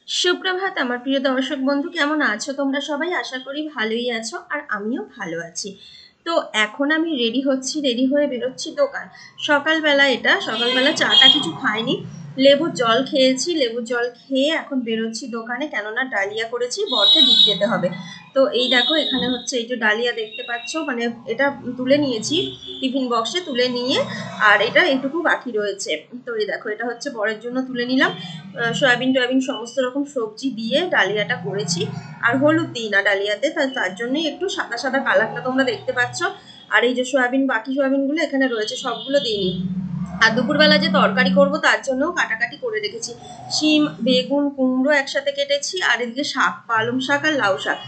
সুপ্রভাত আমার প্রিয় দর্শক বন্ধু, কেমন আছো তোমরা সবাই? আশা করি ভালোই আছো, আর আমিও ভালো আছি। তো এখন আমি রেডি হচ্ছি, রেডি হয়ে বেরোচ্ছি দোকান। সকালবেলা চাটা কিছু খাইনি, লেবুর জল খেয়েছি। লেবুর জল খেয়ে এখন বেরোচ্ছি দোকানে, কেননা ডালিয়া করেছি, বরকে দিতে যেতে হবে। তো এই দেখো, এখানে হচ্ছে এই যে ডালিয়া দেখতে পাচ্ছ, মানে এটা তুলে নিয়েছি টিফিন বক্সে, তুলে নিয়ে আর এটা এইটুকু বাকি রয়েছে। তো এই দেখো, এটা হচ্ছে বরের জন্য তুলে নিলাম। সয়াবিন টয়াবিন সমস্ত রকম সবজি দিয়ে ডালিয়াটা করেছি। আর হলুদ দিই না ডালিয়াতে, তার জন্যই একটু সাদা সাদা কালারটা তোমরা দেখতে পাচ্ছ। আর এই যে সয়াবিন, বাকি সয়াবিনগুলো এখানে রয়েছে, সবগুলো দিইনি। আর দুপুরবেলা যে তরকারি করব তার জন্য কাটাকাটি করে রেখেছি। শিম, বেগুন, কুমড়ো একসাথে কেটেছি, আর এদিকে শাক, পালং শাক আর লাউ শাক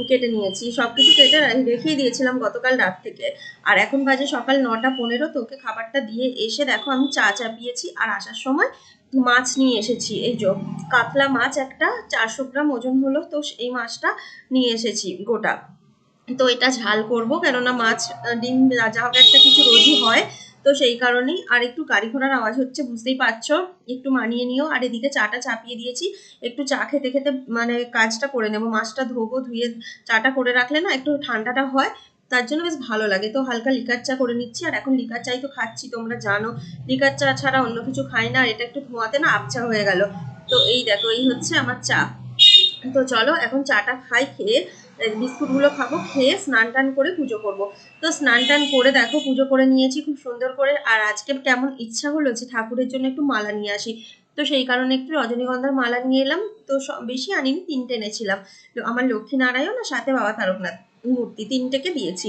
কেটে নিয়েছি। সবকিছু কেটে রেখেই দিয়েছিলাম গতকাল রাত থেকে। আর এখন বাজে সকাল 9টা 15। তোকে খাবারটা দিয়ে এসে দেখো আমি চা চাপিয়েছি, আর আসার সময় মাছ নিয়ে এসেছি। এই যে কাতলা মাছ, একটা 400 গ্রাম ওজন হলো, তো এই মাছটা নিয়ে এসেছি গোটা। তো এটা ঝাল করব, কেননা মাছ ডিম যা হোক একটা কিছু রোজই হয়। তো সেই কারণেই। আর একটু গাড়ি ঘোড়ার আওয়াজ হচ্ছে, বুঝতেই পারছো, একটু মানিয়ে নিও। আর এদিকে চাটা চাপিয়ে দিয়েছি, একটু চা খেতে খেতে মানে কাজটা করে নেবো। মাছটা ধোবো, ধুয়ে চাটা করে রাখলে না একটু ঠান্ডাটা হয়, তার জন্য বেশ ভালো লাগে। তো হালকা লিকার চা করে নিচ্ছি, আর এখন লিকার চাই তো খাচ্ছি, তোমরা জানো লিকার চা ছাড়া অন্য কিছু খাই না। আর এটা একটু ধোঁয়াতে না আবছা হয়ে গেল। তো এই দেখো, এই হচ্ছে আমার চা। তো চলো এখন চাটা খাই, খেয়ে বিস্কুটগুলো খাবো, খেয়ে স্নান টান করে পুজো করব। তো স্নান টান করে দেখো পুজো করে নিয়েছি খুব সুন্দর করে। আর আজকে কেমন ইচ্ছা হলো যে ঠাকুরের জন্য একটু মালা নিয়ে আসি। তো সেই কারণে একটু রজনীগন্ধার মালা নিয়ে এলাম। তো বেশি আনিনি, 3টে এনেছিলাম। তো আমার লক্ষ্মী নারায়ণ আর সাথে বাবা তারকনাথ মূর্তি, 3টেকে দিয়েছি।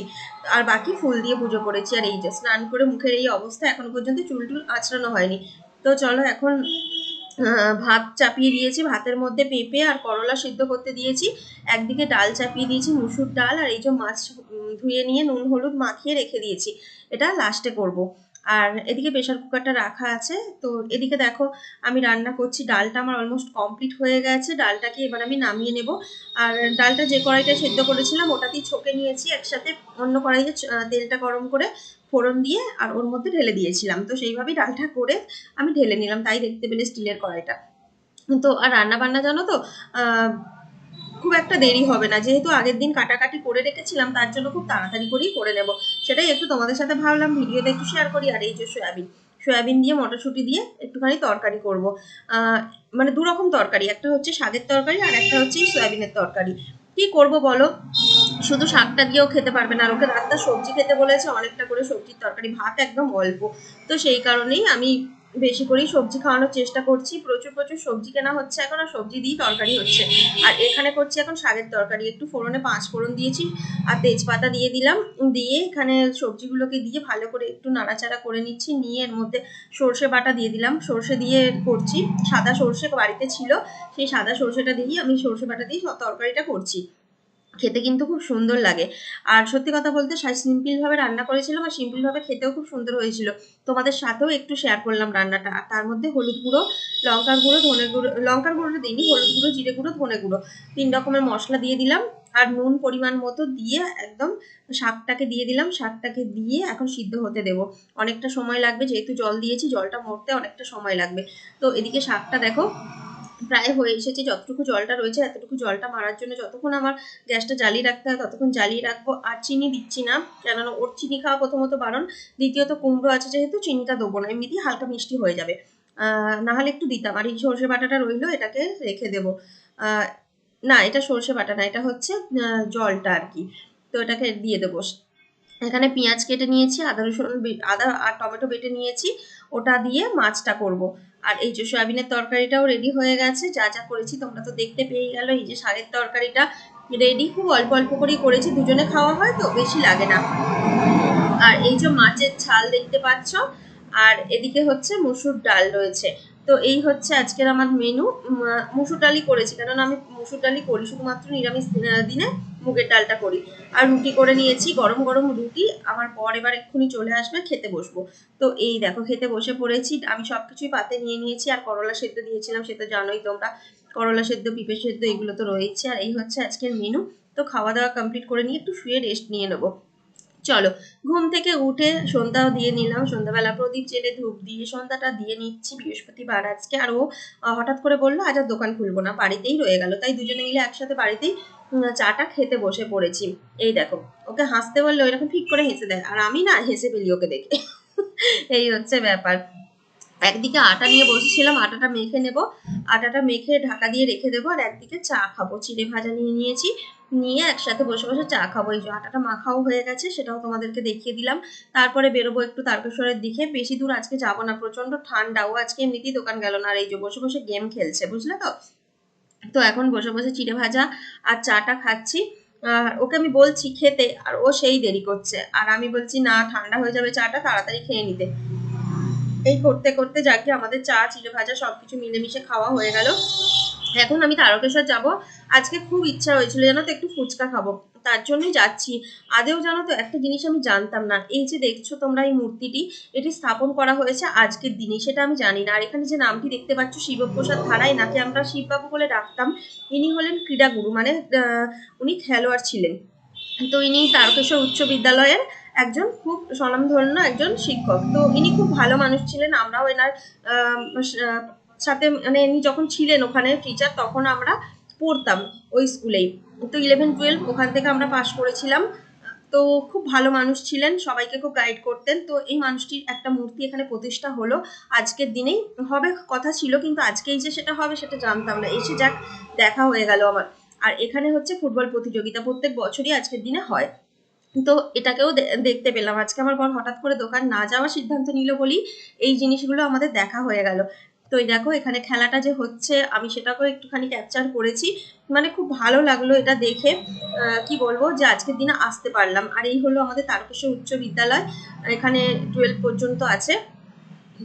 আর বাকি ফুল দিয়ে পুজো করেছি। আর এই যে স্নান করে মুখের এই অবস্থা, এখনো পর্যন্ত চুল টুল আঁচড়ানো হয়নি। তো চলো এখন ভাত চাপিয়ে দিয়েছি, ভাতের মধ্যে পেঁপে আর করলা সিদ্ধ করতে দিয়েছি। একদিকে ডাল চাপিয়ে দিয়েছি, মুসুর ডাল। আর এই যে মাছ ধুয়ে নিয়ে নুন হলুদ মাখিয়ে রেখে দিয়েছি, এটা লাস্টে করব। আর এদিকে প্রেশার কুকারটা রাখা আছে। তো এদিকে দেখো আমি রান্না করছি, ডালটা আমার অলমোস্ট কমপ্লিট হয়ে গেছে। ডালটাকে এবার আমি নামিয়ে নেব। আর ডালটা যে কড়াইটা সেদ্ধ করেছিলাম ওটাতেই ছকে নিয়েছি একসাথে। অন্য কড়াইতে তেলটা গরম করে ফোড়ন দিয়ে আর ওর মধ্যে ঢেলে দিয়েছিলাম। তো সেইভাবেই ডালটা করে আমি ঢেলে নিলাম, তাই দেখতে পেলে স্টিলের কড়াইটা। তো আর রান্না বান্না জানো তো, আহ, খুব একটা দেরি হবে না, যেহেতু আগের দিন কাটাকাটি করে রেখেছিলাম, তার জন্য খুব তাড়াতাড়ি করেই করে নেব। সেটাই একটু তোমাদের সাথে ভাবলাম ভিডিওতে একটু শেয়ার করি। আর এই যে সয়াবিন, সয়াবিন দিয়ে মটরশুঁটি দিয়ে একটুখানি তরকারি করব। আহ, মানে 2 রকম তরকারি, একটা হচ্ছে শাকের তরকারি আর একটা হচ্ছে সয়াবিনের তরকারি। কি করব বলো, শুধু শাকটা দিয়েও খেতে পারবে না, আর ওকে রাতটা সবজি খেতে বলেছে, অনেকটা করে সবজির তরকারি, ভাত একদম অল্প। তো সেই কারণেই আমি বেশি করেই সবজি খাওয়ানোর চেষ্টা করছি। প্রচুর প্রচুর সবজি কেনা হচ্ছে এখন, আর সবজি দিয়েই তরকারি হচ্ছে। আর এখানে করছি এখন শাকের তরকারি, একটু ফোড়নে 5 ফোড়ন দিয়েছি আর তেজপাতা দিয়ে দিলাম। দিয়ে এখানে সবজিগুলোকে দিয়ে ভালো করে একটু নাড়াচাড়া করে নিচ্ছি, নিয়ে এর মধ্যে সর্ষে বাটা দিয়ে দিলাম। সর্ষে দিয়ে করছি, সাদা সর্ষে বাড়িতে ছিল, সেই সাদা সর্ষেটা দিয়ে আমি সর্ষে বাটা দিয়ে তরকারিটা করছি। খেতে কিন্তু খুব সুন্দর লাগে। আর সত্যি কথা বলতে সিম্পল ভাবে রান্না করেছিলাম, আর সিম্পল ভাবে খেতেও খুব সুন্দর হয়েছিল। তোমাদের সাথেও একটু শেয়ার করলাম রান্নাটা। আর তার মধ্যে হলুদ গুঁড়ো, লঙ্কার গুঁড়ো, ধনে গুঁড়ো, লঙ্কার গুঁড়োটা দিইনি, হলুদ গুঁড়ো, জিরে গুঁড়ো, ধনে গুঁড়ো, 3 রকমের মশলা দিয়ে দিলাম। আর নুন পরিমাণ মতো দিয়ে একদম শাকটাকে দিয়ে দিলাম। শাকটাকে দিয়ে এখন সিদ্ধ হতে দেবো। অনেকটা সময় লাগবে, যেহেতু জল দিয়েছি, জলটা মরতে অনেকটা সময় লাগবে। তো এদিকে শাকটা দেখো প্রায় হয়ে এসেছে, যতটুকু জলটা রয়েছে এতটুকু জলটা মারার জন্য যতক্ষণ আমার গ্যাসটা জ্বালিয়ে রাখতে হয় ততক্ষণ জ্বালিয়ে রাখবো। আর চিনি দিচ্ছি না, কেননা ওর চিনি খাওয়া প্রথমত বারণ, দ্বিতীয়ত কুমড়ো আছে যেহেতু চিনিটা দেবো না, এমনিতেই হালকা মিষ্টি হয়ে যাবে। না হলে একটু দিতাম। আর এই সর্ষে বাটাটা রইলো, এটাকে রেখে দেবো। আহ, না, এটা সর্ষে বাটা না, এটা হচ্ছে জলটা আর কি। তো এটাকে দিয়ে দেবো। এখানে পেঁয়াজ কেটে নিয়েছি, আদা রসুন আদা আর টমেটো বেটে নিয়েছি, ওটা দিয়ে মাছটা করব। আর এই যে সয়াবিনের তরকারিটাও রেডি হয়ে গেছে, যা যা করেছি তোমরা তো দেখতে পেয়ে গেল। এই যে শাকের তরকারিটা রেডি, খুব অল্প অল্প করেই করেছি, দুজনে খাওয়া হয় তো বেশি লাগে না। আর এই যে মাছের ঝাল দেখতে পাচ্ছ, আর এদিকে হচ্ছে মসুর ডাল রয়েছে। তো এই হচ্ছে আজকের আমার মেনু। মসুর ডালই করেছি, কারণ আমি মসুর ডালই করি শুধুমাত্র নিরামিষ দিনে, মুগের ডালটা করি। আর রুটি করে নিয়েছি, গরম গরম রুটি। আমার পর এবার এক্ষুনি চলে আসবে, খেতে বসবো। তো এই দেখো খেতে বসে পড়েছি, আমি সবকিছুই পাতে নিয়ে নিয়েছি। আর করলা সেদ্ধ দিয়েছিলাম, সে তো জানোই তোমরা, করলা সেদ্ধ, পেঁপে সেদ্ধ, এগুলো তো রয়েছে। আর এই হচ্ছে আজকের মেনু। তো খাওয়া দাওয়া কমপ্লিট করে নিয়ে একটু শুয়ে রেস্ট নিয়ে নেবো। চলো, ঘুম থেকে উঠে সন্ধ্যাও দিয়ে নিলাম, সন্ধ্যাবেলা প্রদীপ জেলে ধূপ দিয়ে সন্ধ্যাটা দিয়ে নিচ্ছি, বৃহস্পতিবার আজকে। আর ও হঠাৎ করে বললো আজ আর দোকান খুলবো না, বাড়িতেই রয়ে গেল। তাই দুজনে মিলে একসাথে বাড়িতেই চাটা খেতে বসে পড়েছি। এই দেখো, ওকে হাসতে বললে ওইরকম ঠিক করে হেসে দেয়, আর আমি না হেসে ফেলি ওকে দেখে। এই হচ্ছে ব্যাপার। একদিকে আটা নিয়ে বসেছিলাম, আটাটা মেখে নেব, আটাটা মেখে ঢাকা দিয়ে রেখে দেবো, আর একদিকে চা খাবো। চিড়ে ভাজা নিয়ে নিয়েছি, নিয়ে একসাথে বসে বসে চা খাবো। এই যে আটাটা মাখাও হয়ে গেছে, সেটাও তোমাদেরকে দেখিয়ে দিলাম। তারপরে বেরোবো একটু তারকেশ্বরের দিকে, বেশি দূর আজকে যাবো না, প্রচন্ড ঠান্ডা। ও আজকে এমনিতেই দোকান গেল না, আর এই যে বসে বসে গেম খেলছে, বুঝলে তো। তো এখন বসে বসে চিড়ে ভাজা আর চাটা খাচ্ছি। ওকে আমি বলছি খেতে, আর ও সেই দেরি করছে, আর আমি বলছি না ঠান্ডা হয়ে যাবে চাটা, তাড়াতাড়ি খেয়ে নিতে। এই করতে করতে যাকে আমাদের চা চিড়ে ভাজা সবকিছু মিলেমিশে খাওয়া হয়ে গেল। এখন আমি তারকেশ্বর যাব। আজকে খুব ইচ্ছা হয়েছিল জানো তো একটু ফুচকা খাবো, তার জন্যই যাচ্ছি। আদেও জানো তো একটা জিনিস আমি জানতাম না, এই যে দেখছো তোমরা এই মূর্তিটি, এটি স্থাপন করা হয়েছে আজকের দিনে, সেটা আমি জানি না। আর এখানে যে নামটি দেখতে পাচ্ছ শিবপ্রসাদ ধারা, এনাকে আমরা শিববাবু বলে ডাকতাম। ইনি হলেন ক্রীড়াগুরু, মানে উনি খেলোয়াড় ছিলেন। তো ইনি তারকেশ্বর উচ্চ বিদ্যালয়ের একজন খুব স্বনামধন্য একজন শিক্ষক। তো ইনি খুব ভালো মানুষ ছিলেন। আমরাও এনার সাথে, মানে ইনি যখন ছিলেন ওখানে টিচার, তখন আমরা পড়তাম ওই স্কুলেই। তো 11-12 ওখান থেকে আমরা পাশ করেছিলাম। তো খুব ভালো মানুষ ছিলেন, সবাইকে খুব গাইড করতেন। তো এই মানুষটির একটা মূর্তি এখানে প্রতিষ্ঠা হলো আজকের দিনেই, হবে কথা ছিল, কিন্তু আজকেই যে সেটা হবে সেটা জানতাম না। এসে যাক দেখা হয়ে গেল আমার। আর এখানে হচ্ছে ফুটবল প্রতিযোগিতা, প্রত্যেক বছরই আজকের দিনে হয়। তো এটাকেও দেখতে পেলাম। আজকে আমার বর হঠাৎ করে দোকান না যাওয়ার সিদ্ধান্ত নিল বলেই এই জিনিসগুলো আমাদের দেখা হয়ে গেল। তো এই দেখো এখানে খেলাটা যে হচ্ছে, আমি সেটাকেও একটুখানি ক্যাপচার করেছি। মানে খুব ভালো লাগলো এটা দেখে। কি বলবো, যে আজকের দিনে আসতে পারলাম। আর এই হলো আমাদের তারকেশ্বর উচ্চ বিদ্যালয়, এখানে 12 পর্যন্ত আছে।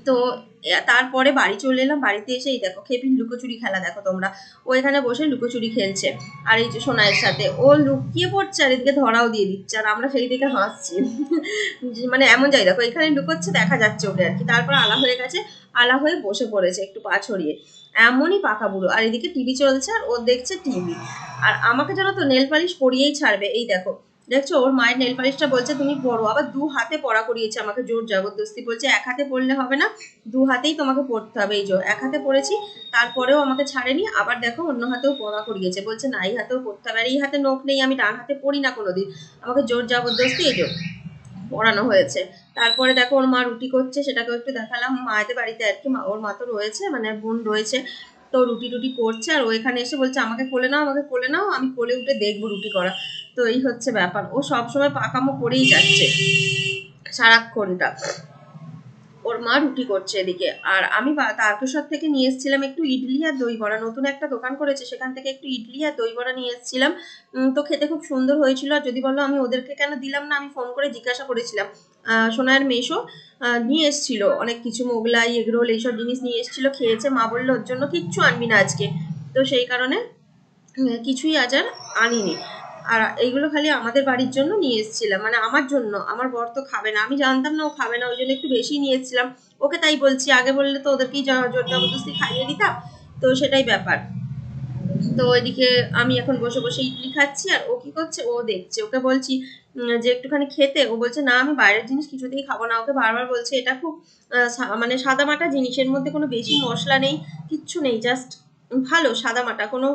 তো তারপরে বাড়ি চলে এলাম। বাড়িতে এসে এই দেখো খেপির লুকোচুরি খেলা দেখো তোমরা, ও এখানে বসে লুকোচুরি খেলছে। আর এই যে সোনাইয়ের সাথে ও লুকিয়ে পড়ছে, আর এদিকে ধরাও দিয়ে দিচ্ছে, আর আমরা সেই দিকে হাসছি। মানে এমন যাই দেখো এখানে লুকোচ্ছে, দেখা যাচ্ছে ওকে আর কি। তারপর আলা হয়ে গেছে, আলা হয়ে বসে পড়েছে একটু পা ছড়িয়ে, এমনই পাকা বুড়ো। আর এদিকে টিভি চলছে, আর ও দেখছে টিভি। আর আমাকে জানো তো নেল পালিশ পরিয়েই ছাড়বে। এই দেখো দেখছো ওর মায়ের নেল পালিশটা বলছে তুমি পড়ো, আবার 2 হাতে পড়া করিয়েছে আমাকে জোর জবরদস্তি, বলছে 1 হাতে পড়লে হবে না, 2 হাতেই তোমাকে পড়তে হবে। এই যে 1 হাতে পড়েছি, তারপরেও আমাকে ছাড়েনি, আবার দেখো অন্য হাতেও পড়া করিয়েছে, বলছে না এই হাতেও পড়তে হবে। আর এই হাতে নখ নেই, আমি ডান হাতে পড়ি না কোনোদিন, আমাকে জোর জবরদস্তি এই যে পড়ানো হয়েছে। তারপরে দেখো ওর মা রুটি করছে, সেটাকেও একটু দেখালাম। মায়েদের বাড়িতে আর কি, ওর মা তো রয়েছে, মানে বোন রয়েছে। তো রুটি টুটি করছে, আর ও এখানে এসে বলছে আমাকে কোলে নাও, আমাকে কোলে নাও, আমি কোলে উঠে দেখবো রুটি করা। তো এই হচ্ছে ব্যাপার, ও সবসময় পাকামো করেই যাচ্ছে সারাক্ষণটা। ওর মা রুটি করছে এদিকে, আর আমি তারকেশ্বর থেকে নিয়ে এসেছিলাম একটু ইডলি আর দই বড়া, নতুন একটা দোকান করেছে সেখান থেকে একটু ইডলি আর দই বড়া নিয়ে এসেছিলাম। তো খেতে খুব সুন্দর হয়েছিল। আর যদি বলো আমি ওদেরকে কেন দিলাম না, আমি ফোন করে জিজ্ঞাসা করেছিলাম। সোনার মেশো নিয়ে এসেছিল অনেক কিছু, মোগলাই এগরোল এইসব জিনিস নিয়ে এসেছিল, খেয়েছে। মা বললো ওর জন্য কিচ্ছু আনবি না আজকে। তো সেই কারণে কিছুই আজ আর আনিনি। আর এইগুলো খালি আমাদের বাড়ির জন্য নিয়ে এসেছিলাম, মানে আমার জন্য। আমার বর তো খাবে না, আমি জানতাম না ও খাবে না, ওই জন্য একটু বেশি নিয়ে এসেছিলাম। ওকে তাই বলছি, আগে বললে তো ওদেরকেই জোর জবরদস্তি খাইয়ে দিতাম। তো সেটাই ব্যাপার। তো ওইদিকে আমি এখন বসে বসে ইডলি খাচ্ছি, আর ও কি করছে, ও দেখছে। ওকে বলছি যে একটুখানি খেতে, ও বলছে না আমি বাইরের জিনিস কিছুতেই খাবো না। ওকে বারবার বলছে এটা খুব মানে সাদামাটা জিনিস, এর মধ্যে কোনো বেশি মশলা নেই, কিচ্ছু নেই, জাস্ট ভালো সাদামাটা, কোনো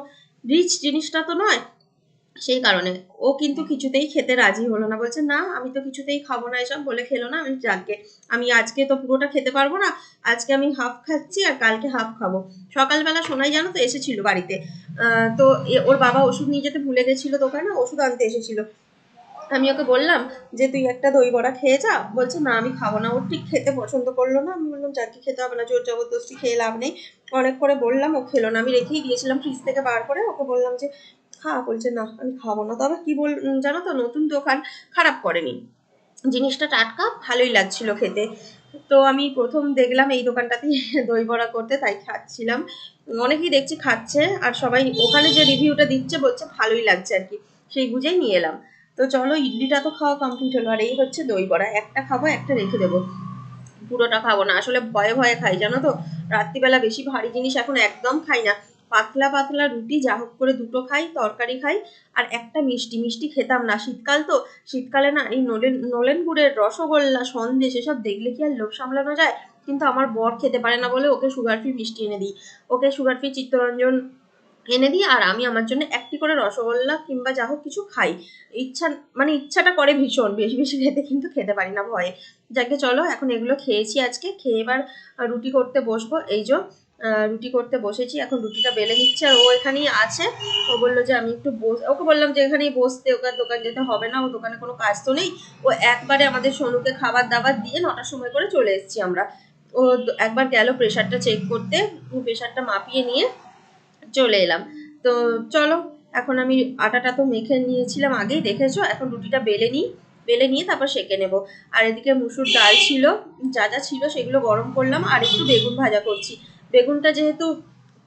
রিচ জিনিসটা তো নয়। সেই কারণে ও কিন্তু কিছুতেই খেতে রাজি হলো না, বলছে না আমি তো কিছুতেই খাবো না, এসব বলে খেলো না। আমি যাকে, আমি আজকে তো পুরোটা খেতে পারবো না, আজকে আমি হাফ খাচ্ছি আর কালকে হাফ খাবো। সকালবেলা সোনাই জানো তো এসেছিল বাড়িতে। তো ওর বাবা ওষুধ নিয়ে যেতে ভুলে গেছিল দোকানে, ওষুধ আনতে এসেছিল। আমি ওকে বললাম যে তুই একটা দই বড়া খেয়ে যা, বলছে না আমি খাবো না। ওর ঠিক খেতে পছন্দ করলো না। আমি বললাম যাকে খেতে হবে না, জোর জবরদস্তি খেয়ে লাভ নেই। অনেক করে বললাম, ও খেলো না। আমি রেখেই দিয়েছিলাম ফ্রিজ থেকে বার করে, ওকে বললাম যে খা, বলছে না আমি খাবো না। তবে কি জানো তো, নতুন দোকান, খারাপ করেনি, জিনিসটা টাটকা, ভালোই লাগছিল খেতে। তো আমি প্রথম দেখলাম এই দোকানটাতেই দই বড়া করতে, তাই খাচ্ছিলাম। অনেকেই দেখছি খাচ্ছে, আর সবাই ওখানে যে রিভিউটা দিচ্ছে বলছে ভালোই লাগছে আর কি, সেই বুঝেই নিয়ে এলাম। তো চলো, ইডলিটা তো খাওয়া কমপ্লিট হলো, আর এই হচ্ছে দই বড়া। একটা খাবো, একটা রেখে দেবো, পুরোটা খাবো না। আসলে ভয়ে ভয়ে খাই জানো তো, রাত্রিবেলা বেশি ভারী জিনিস এখন একদম খাই না। পাতলা পাতলা রুটি যা হোক করে দুটো খাই, তরকারি খাই, আর একটা মিষ্টি। মিষ্টি খেতাম না, শীতকাল তো, শীতকালে না এই নলেন গুড়ের রসগোল্লা, সন্দেশ এসব দেখলে কি আর লোভ সামলানো যায়? কিন্তু আমার বর খেতে পারে না বলে ওকে সুগার ফ্রি মিষ্টি এনে দিই, ওকে সুগার ফ্রি চিত্তরঞ্জন এনে দিই, আর আমি আমার জন্য একটি করে রসগোল্লা কিংবা যা হোক কিছু খাই। ইচ্ছা, মানে ইচ্ছাটা করে ভীষণ, বেশি বেশি খেতে কিন্তু খেতে পারি না ভয়ে। যাকে চলো, এখন এগুলো খেয়েছি আজকে, খেয়ে এবার রুটি করতে বসবো। এই যে রুটি করতে বসেছি, এখন রুটিটা বেলে নিচ্ছে, আর ও এখানেই আছে। ও বললো যে আমি একটু ওকে বললাম যে এখানেই বসতে, ওকে আর দোকান যেতে হবে না, ও দোকানে কোনো কাজ তো নেই। ও একবারে আমাদের সোনুকে খাবার দাবার দিয়ে 9টার সময় করে চলে এসেছি আমরা। ও একবার গেল প্রেশারটা চেক করতে, প্রেশারটা মাপিয়ে নিয়ে চলে এলাম। তো চলো, এখন আমি আটাটা তো মেখে নিয়েছিলাম আগেই, দেখেছো, এখন রুটিটা বেলে নিয়ে তারপর সেঁকে নেব। আর এদিকে মুসুর ডাল ছিল, যা যা ছিল সেগুলো গরম করলাম, আর একটু বেগুন ভাজা করছি। বেগুনটা যেহেতু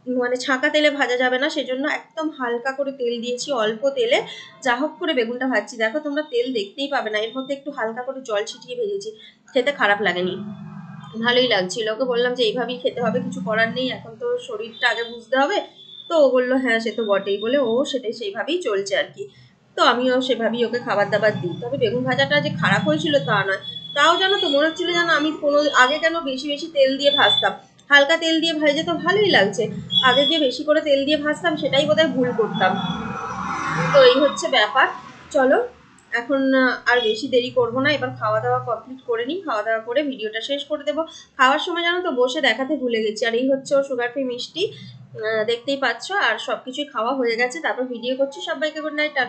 মানে ছাঁকা তেলে ভাজা যাবে না, সেজন্য একদম হালকা করে তেল দিয়েছি, অল্প তেলে যা হোক করে বেগুনটা ভাজছি। দেখো তোমরা, তেল দেখতেই পাবে না, এর মধ্যে একটু হালকা করে জল ছিটিয়ে ভেজেছি, খেতে খারাপ লাগেনি, ভালোই লাগছিল। ওকে বললাম যে এইভাবেই খেতে হবে, কিছু করার নেই, এখন তো শরীরটা আগে বুঝতে হবে। তো ও বললো হ্যাঁ সে তো বটেই, বলে ও সেটাই সেইভাবেই চলছে আর কি। তো আমিও সেভাবেই ওকে খাবার দাবার দিই। তবে বেগুন ভাজাটা যে খারাপ হয়েছিল তা নয়, তাও জানো তো মনে হচ্ছিল যেন আমি কোনো আগে কেন বেশি বেশি তেল দিয়ে ভাজতাম, হালকা তেল দিয়ে ভেজে তো ভালোই লাগছে, আগে যে বেশি করে তেল দিয়ে ভাজতাম সেটাই বোধহয় ভুল করতাম। তো এই হচ্ছে ব্যাপার। চলো, এখন আর বেশি দেরি করব না, এবার খাওয়া দাওয়া কমপ্লিট করে নিই, খাওয়া দাওয়া করে ভিডিওটা শেষ করে দেবো। খাওয়ার সময় জানো তো বসে দেখাতে ভুলে গেছি, আর এই হচ্ছে ও সুগার ফ্রি মিষ্টি, দেখতেই পাচ্ছ, আর সবকিছুই খাওয়া হয়ে গেছে, তারপর ভিডিও করছি। সবাইকে গুড নাইট।